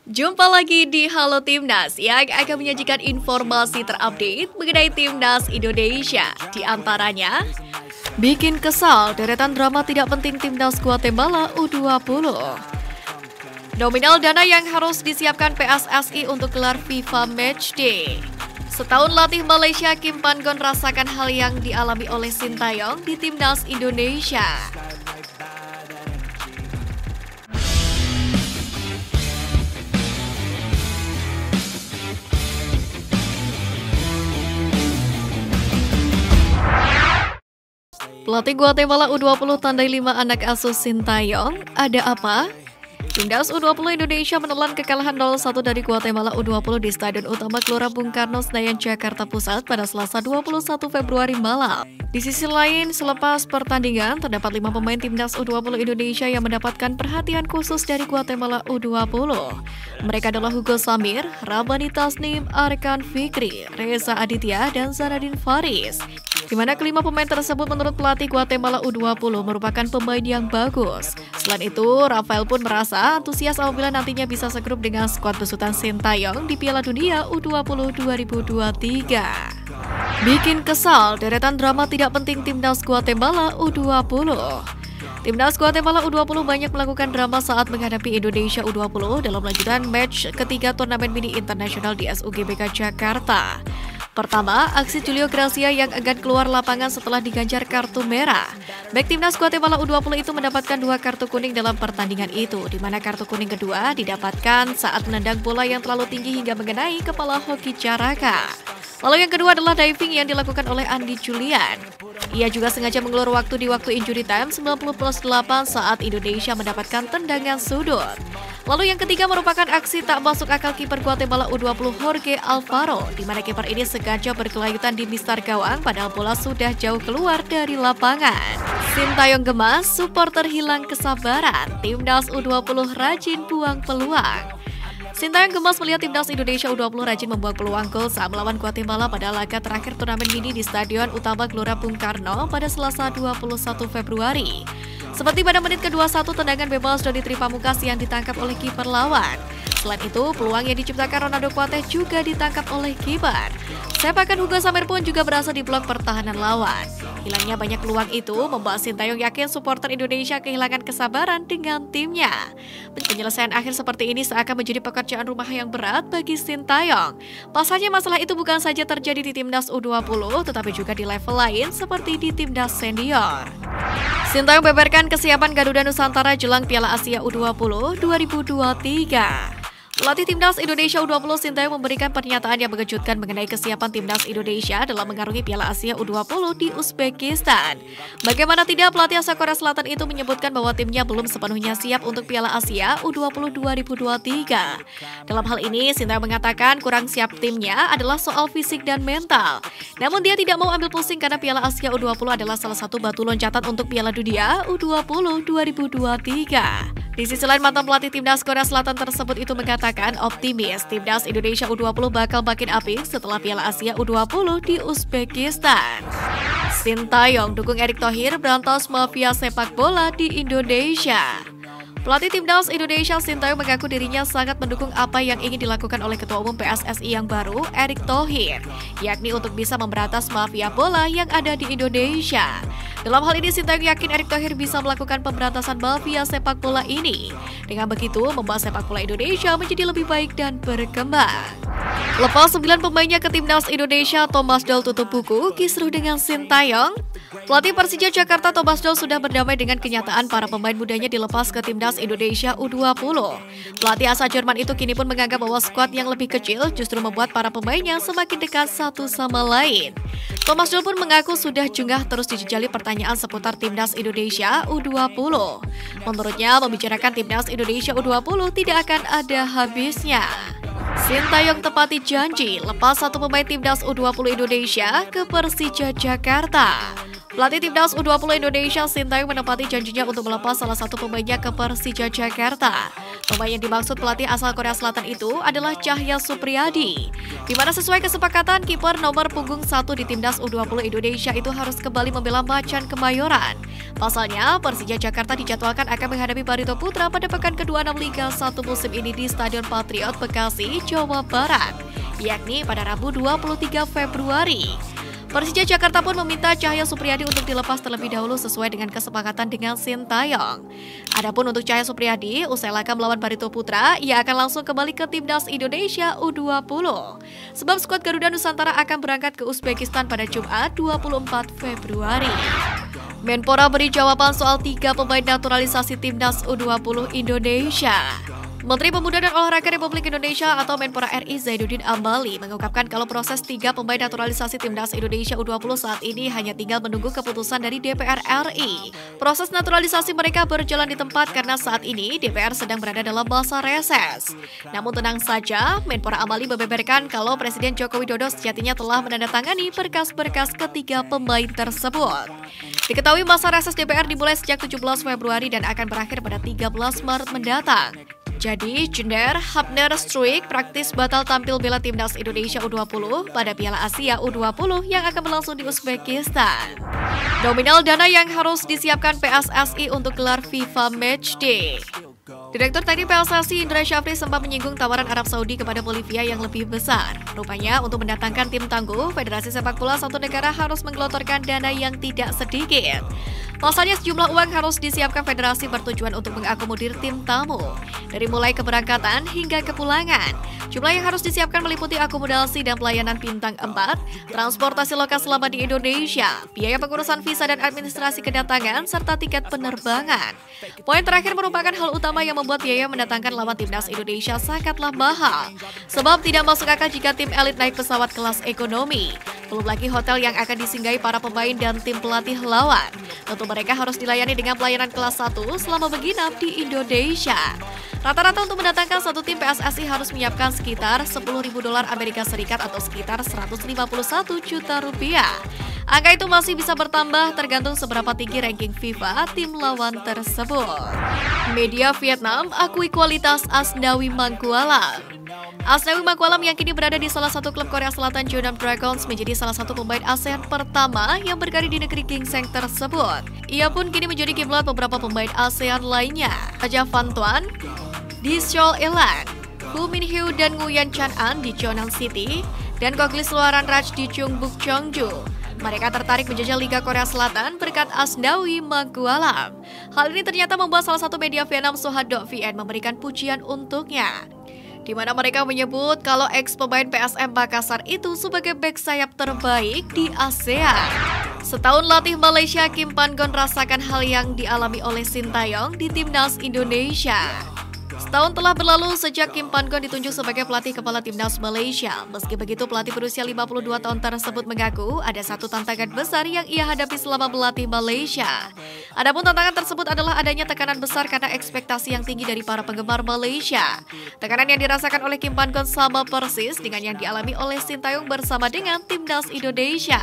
Jumpa lagi di Halo Timnas yang akan menyajikan informasi terupdate mengenai Timnas Indonesia. Di antaranya, bikin kesal deretan drama tidak penting Timnas Guatemala U20. Nominal dana yang harus disiapkan PSSI untuk gelar FIFA Matchday. Setahun latih Malaysia, Kim Pan-gon rasakan hal yang dialami oleh Sintayong di Timnas Indonesia. Pelatih Guatemala U20 tandai 5 anak asuh Sintayong, ada apa? Timnas U20 Indonesia menelan kekalahan 0-1 dari Guatemala U20 di Stadion Utama Gelora Bung Karno, Senayan, Jakarta Pusat pada Selasa 21 Februari malam. Di sisi lain, selepas pertandingan, terdapat 5 pemain Timnas U20 Indonesia yang mendapatkan perhatian khusus dari Guatemala U20. Mereka adalah Hugo Samir, Rabani Tasnim, Arkan Fikri, Reza Aditya, dan Zanadin Faris. Di mana kelima pemain tersebut menurut pelatih Guatemala U20 merupakan pemain yang bagus. Selain itu, Rafael pun merasa antusias apabila nantinya bisa segrup dengan skuad besutan Sintayong di Piala Dunia U20 2023. Bikin kesal deretan drama tidak penting Timnas Guatemala U20. Timnas Guatemala U20 banyak melakukan drama saat menghadapi Indonesia U20 dalam lanjutan match ketiga turnamen mini internasional di SUGBK Jakarta. Pertama, aksi Julio Gracia yang enggan keluar lapangan setelah diganjar kartu merah. Bek Timnas Guatemala U20 itu mendapatkan 2 kartu kuning dalam pertandingan itu, di mana kartu kuning kedua didapatkan saat menendang bola yang terlalu tinggi hingga mengenai kepala Hoki Caraka. Lalu yang kedua adalah diving yang dilakukan oleh Andi Julian. Ia juga sengaja mengulur waktu di waktu injury time 90+8 saat Indonesia mendapatkan tendangan sudut. Lalu yang ketiga merupakan aksi tak masuk akal kiper Guatemala U20 Jorge Alvaro, di mana kiper ini sengaja berkelayutan di mistar gawang padahal bola sudah jauh keluar dari lapangan. Sintayong gemas, supporter hilang kesabaran, Timnas U20 rajin buang peluang. Sintayong gemas melihat Timnas Indonesia U20 rajin membuang peluang gol saat melawan Guatemala pada laga terakhir turnamen mini di Stadion Utama Gelora Bung Karno pada Selasa 21 Februari. Seperti pada menit ke-21, tendangan bebas Dodi Tripamukas yang ditangkap oleh kiper lawan. Selain itu, peluang yang diciptakan Ronaldo Kuateh juga ditangkap oleh kiper. Sepakan Hugo Samir pun juga berhasil di blok pertahanan lawan. Hilangnya banyak peluang itu membuat Sintayong yakin supporter Indonesia kehilangan kesabaran dengan timnya. Penyelesaian akhir seperti ini seakan menjadi pekerjaan rumah yang berat bagi Sintayong. Pasalnya masalah itu bukan saja terjadi di Timnas U20, tetapi juga di level lain seperti di Timnas Senior. Sintayong beberkan kesiapan Garuda Nusantara jelang Piala Asia U20 2023. Pelatih Timnas Indonesia U20 Sintayong memberikan pernyataan yang mengejutkan mengenai kesiapan Timnas Indonesia dalam mengarungi Piala Asia U20 di Uzbekistan. Bagaimana tidak, pelatih asal Korea Selatan itu menyebutkan bahwa timnya belum sepenuhnya siap untuk Piala Asia U20 2023. Dalam hal ini, Sintayong mengatakan kurang siap timnya adalah soal fisik dan mental. Namun dia tidak mau ambil pusing karena Piala Asia U20 adalah salah satu batu loncatan untuk Piala Dunia U20 2023. Di sisi lain, mantan pelatih Timnas Korea Selatan tersebut itu mengatakan optimis Timnas Indonesia U20 bakal makin apik setelah Piala Asia U20 di Uzbekistan. Sintayong dukung Erick Thohir berantas mafia sepak bola di Indonesia. Pelatih Timnas Indonesia Sintayong mengaku dirinya sangat mendukung apa yang ingin dilakukan oleh Ketua Umum PSSI yang baru, Erick Thohir, yakni untuk bisa memberantas mafia bola yang ada di Indonesia. Dalam hal ini, Sintayong yakin Erick Thohir bisa melakukan pemberantasan mafia sepak bola ini. Dengan begitu, membuat sepak bola Indonesia menjadi lebih baik dan berkembang. Lepas 9 pemainnya ke Timnas Indonesia, Thomas Doll tutup buku kisruh dengan Sintayong. Pelatih Persija Jakarta Thomas Doll sudah berdamai dengan kenyataan para pemain mudanya dilepas ke Timnas Indonesia U20. Pelatih asal Jerman itu kini pun menganggap bahwa skuad yang lebih kecil justru membuat para pemainnya semakin dekat satu sama lain. Thomas Doll pun mengaku sudah jengah terus dijejali pertanyaan seputar Timnas Indonesia U20. Menurutnya, membicarakan Timnas Indonesia U20 tidak akan ada habisnya. Sintayong tepati janji lepas satu pemain timnas U20 Indonesia ke Persija Jakarta. Pelatih timnas U20 Indonesia Sintayong menepati janjinya untuk melepas salah satu pemainnya ke Persija Jakarta. Pemain yang dimaksud pelatih asal Korea Selatan itu adalah Cahya Supriyadi, di mana sesuai kesepakatan kiper nomor punggung 1 di timnas U20 Indonesia itu harus kembali membela Macan Kemayoran. Pasalnya, Persija Jakarta dijadwalkan akan menghadapi Barito Putra pada pekan ke-26 Liga 1 musim ini di Stadion Patriot Bekasi, Jawa Barat, yakni pada Rabu 23 Februari. Persija Jakarta pun meminta Cahya Supriyadi untuk dilepas terlebih dahulu sesuai dengan kesepakatan dengan Sintayong. Adapun untuk Cahya Supriyadi, usai laga melawan Barito Putra, ia akan langsung kembali ke timnas Indonesia U20. Sebab skuad Garuda Nusantara akan berangkat ke Uzbekistan pada Jumat 24 Februari. Menpora beri jawaban soal 3 pemain naturalisasi timnas U20 Indonesia. Menteri Pemuda dan Olahraga Republik Indonesia atau Menpora RI Zainuddin Amali mengungkapkan kalau proses 3 pemain naturalisasi timnas Indonesia U20 saat ini hanya tinggal menunggu keputusan dari DPR RI. Proses naturalisasi mereka berjalan di tempat karena saat ini DPR sedang berada dalam masa reses. Namun tenang saja, Menpora Amali membeberkan kalau Presiden Joko Widodo sejatinya telah menandatangani berkas-berkas ketiga pemain tersebut. Diketahui masa reses DPR dimulai sejak 17 Februari dan akan berakhir pada 13 Maret mendatang. Jadi, Jender Hapner Struik praktis batal tampil bela timnas Indonesia U20 pada Piala Asia U20 yang akan berlangsung di Uzbekistan. Nominal dana yang harus disiapkan PSSI untuk gelar FIFA Matchday. Direktur Teknik PSSI Indra Syafri sempat menyinggung tawaran Arab Saudi kepada Bolivia yang lebih besar. Rupanya untuk mendatangkan tim tangguh, Federasi Sepak Bola satu negara harus menggelontorkan dana yang tidak sedikit. Pasalnya sejumlah uang harus disiapkan federasi bertujuan untuk mengakomodir tim tamu. Dari mulai keberangkatan hingga kepulangan. Jumlah yang harus disiapkan meliputi akomodasi dan pelayanan bintang 4, transportasi lokal selama di Indonesia, biaya pengurusan visa dan administrasi kedatangan, serta tiket penerbangan. Poin terakhir merupakan hal utama yang membuat biaya mendatangkan lawan timnas Indonesia sangatlah mahal. Sebab tidak masuk akal jika tim elit naik pesawat kelas ekonomi. Belum lagi hotel yang akan disinggahi para pemain dan tim pelatih lawan. Tentu mereka harus dilayani dengan pelayanan kelas 1 selama menginap di Indonesia. Rata-rata untuk mendatangkan satu tim PSSI harus menyiapkan sekitar $10.000 Amerika Serikat atau sekitar 151 juta rupiah. Angka itu masih bisa bertambah tergantung seberapa tinggi ranking FIFA tim lawan tersebut. Media Vietnam akui kualitas Asnawi Mangkualam. Asnawi Mangkualam yang kini berada di salah satu klub Korea Selatan Jeonnam Dragons menjadi salah satu pemain ASEAN pertama yang berkarir di negeri Gingseng tersebut. Ia pun kini menjadi kiblat beberapa pemain ASEAN lainnya, Raja Van Tuan di Seoul Ilan, Hu Min-hyu dan Nguyen Chan-an di Cheonan City, dan Goglis Luaran Raj di Chungbuk Cheongju. Mereka tertarik menjajah Liga Korea Selatan berkat Asnawi Mangkualam. Hal ini ternyata membuat salah satu media Vietnam Sohad.vn memberikan pujian untuknya, di mana mereka menyebut kalau ex-pemain PSM Makassar itu sebagai bek sayap terbaik di ASEAN. Setahun latih Malaysia, Kim Pan-gon rasakan hal yang dialami oleh Sintayong di timnas Indonesia. Setahun telah berlalu sejak Kim Pan-gon ditunjuk sebagai pelatih kepala timnas Malaysia. Meski begitu, pelatih berusia 52 tahun tersebut mengaku ada satu tantangan besar yang ia hadapi selama melatih Malaysia. Adapun tantangan tersebut adalah adanya tekanan besar karena ekspektasi yang tinggi dari para penggemar Malaysia. Tekanan yang dirasakan oleh Kim Pan-gon sama persis dengan yang dialami oleh Sintayong bersama dengan timnas Indonesia.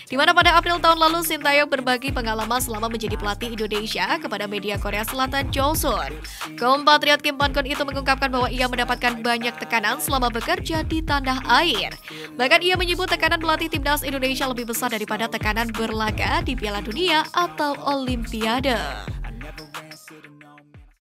Di mana pada April tahun lalu Sintayong berbagi pengalaman selama menjadi pelatih Indonesia kepada media Korea Selatan Joseon. Kompatriot Kim Pan-gon itu mengungkapkan bahwa ia mendapatkan banyak tekanan selama bekerja di tanah air. Bahkan ia menyebut tekanan pelatih timnas Indonesia lebih besar daripada tekanan berlaga di Piala Dunia atau Olimpiade.